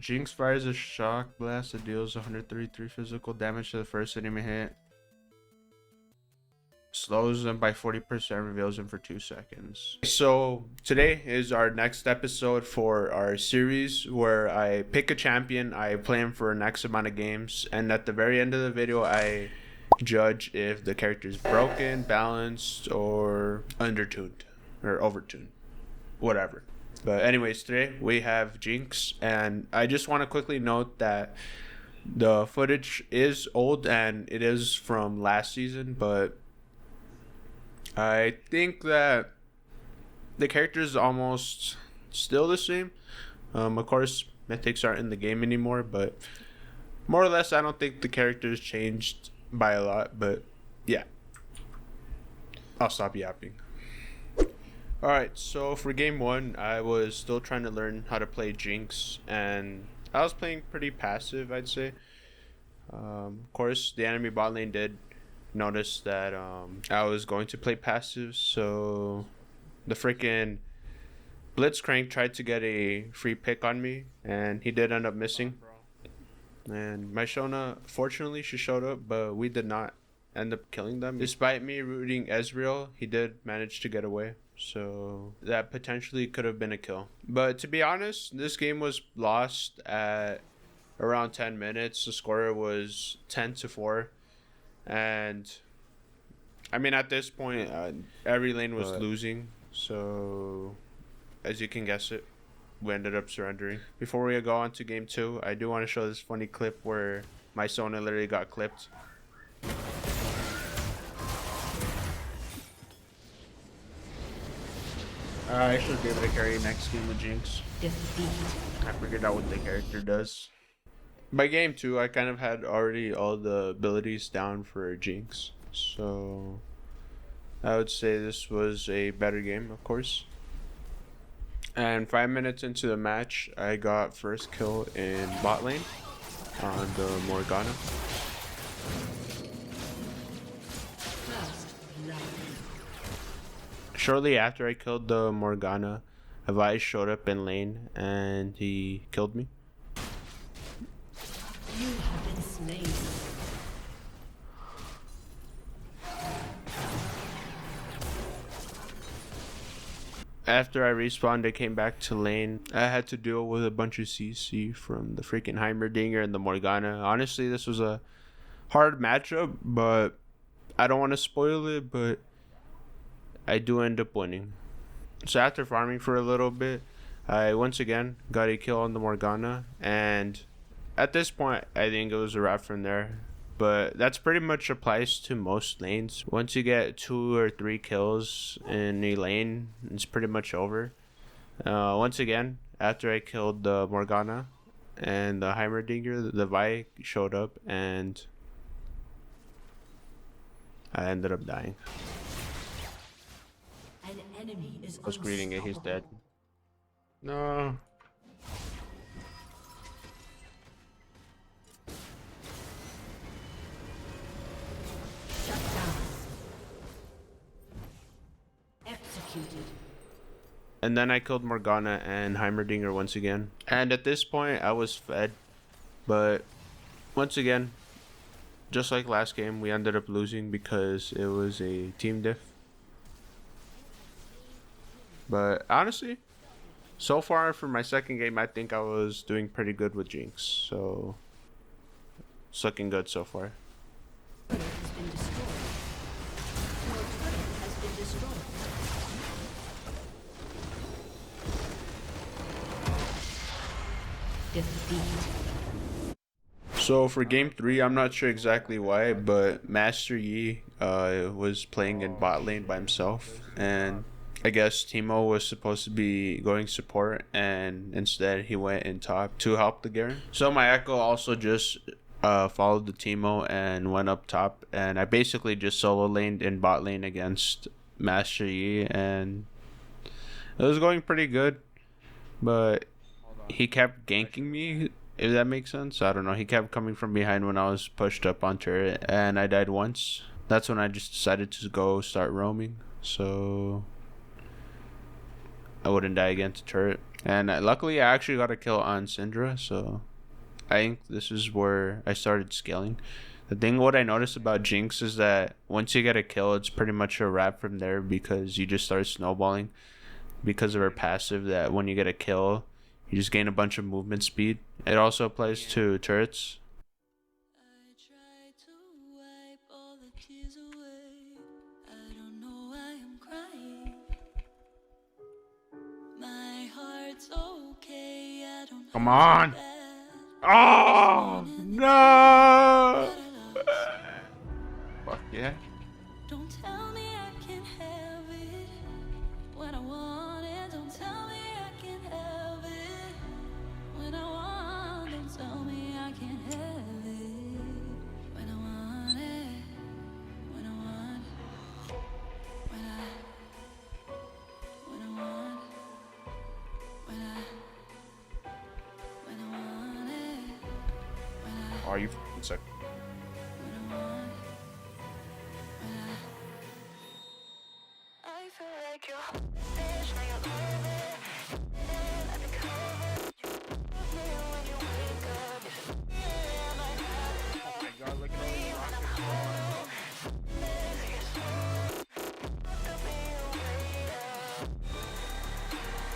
Jinx fires a shock blast that deals 133 physical damage to the first enemy hit. Slows them by 40%, reveals them for 2 seconds. So today is our next episode for our series where I pick a champion, I play him for an X amount of games, and at the very end of the video I judge if the character is broken, balanced, or undertuned or overtuned, whatever. But anyways, today we have Jinx, and I just want to quickly note that the footage is old and it is from last season, but I think that the character is almost still the same. Of course, mythics aren't in the game anymore, but more or less, I don't think the character's changed by a lot. But yeah, I'll stop yapping. Alright, so for game 1, I was still trying to learn how to play Jinx, and I was playing pretty passive, I'd say. Of course, the enemy bot lane did notice that I was going to play passive, so the freaking Blitzcrank tried to get a free pick on me, and he did end up missing. And my Shona, fortunately, she showed up, but we did not end up killing them. Despite me rooting Ezreal, he did manage to get away, so that potentially could have been a kill. But to be honest, this game was lost at around 10 minutes. The score was 10-4. And I mean, at this point, every lane was losing, so as you can guess it, we ended up surrendering. Before we go on to game 2, I do want to show this funny clip where my Sona literally got clipped. I should be able to carry next game with Jinx. I figured out what the character does. By game 2, I kind of had already all the abilities down for Jinx, so I would say this was a better game, of course. And 5 minutes into the match, I got first kill in bot lane on the Morgana. Shortly after I killed the Morgana, Avai showed up in lane and he killed me. You have been slain. After I respawned, I came back to lane. I had to deal with a bunch of CC from the freaking Heimerdinger and the Morgana. Honestly, this was a hard matchup, but I don't want to spoil it, but I do end up winning. So after farming for a little bit, I once again got a kill on the Morgana, and at this point, I think it was a wrap from there. But that's pretty much applies to most lanes. Once you get 2 or 3 kills in a lane, it's pretty much over. Once again, after I killed the Morgana and the Heimerdinger, the Vi showed up and I ended up dying. An enemy is I was greeting it, he's dead. No. And then I killed Morgana and Heimerdinger once again. And at this point, I was fed. But once again, just like last game, we ended up losing because it was a team diff. But honestly, so far for my second game, I think I was doing pretty good with Jinx. So it's looking good so far. So for game 3, I'm not sure exactly why, but Master Yi was playing in bot lane by himself, and I guess Teemo was supposed to be going support, and instead he went in top to help the Garen. So my Echo also just followed the Teemo and went up top, and I basically just solo laned in bot lane against Master Yi, and it was going pretty good, but he kept ganking me, if that makes sense. I don't know, he kept coming from behind when I was pushed up on turret, and I died once. That's when I just decided to go start roaming, so I wouldn't die again to turret. And luckily, I actually got a kill on Syndra, so I think this is where I started scaling. The thing, what I noticed about Jinx is that once you get a kill, it's pretty much a wrap from there because you just start snowballing because of her passive that when you get a kill, you just gain a bunch of movement speed. It also applies to turrets. I try to wipe all the tears away. I don't know why I'm crying. My heart's okay. I don't Come hurt on. so bad. Oh, no. Fuck yeah. Don't tell me I can have it when I want it. Don't tell me I can have it when I want. Don't tell me I can have it when I want it. When I want. When I want. When I want it. When I Oh, you fucking suck. I feel like you're fish, now you're leaving. At the cover, you love me when you wake up. Oh my god, look at all these rockets.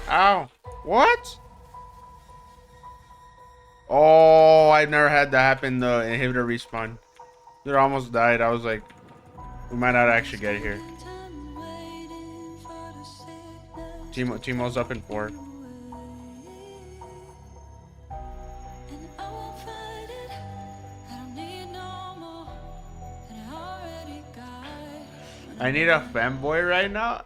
Ow. What? Oh, I've never had that happen, the inhibitor respawn. Dude, I almost died. I was like, we might not actually get it here. Timo's up in 4. I need a fanboy right now.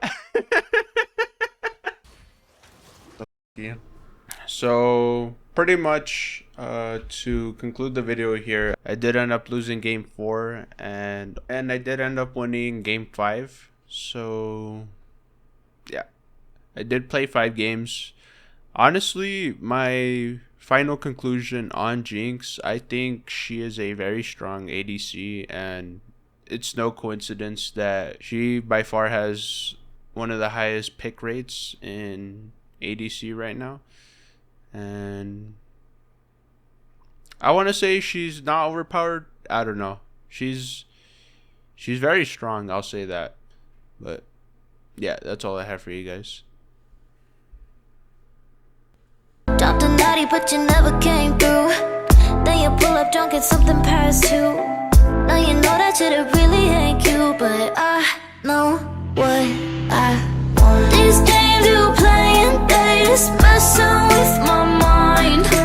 Yeah. So pretty much to conclude the video here, I did end up losing game 4 and I did end up winning game 5. So yeah, I did play 5 games. Honestly, my final conclusion on Jinx, I think she is a very strong ADC, and it's no coincidence that she by far has one of the highest pick rates in ADC right now. And I want to say she's not overpowered. I don't know. She's very strong, I'll say that. But yeah, that's all I have for you guys. Dropped a natty, but you never came through. Then you pull up drunk at something past 2. Now you know that shit, it really ain't you. But I know what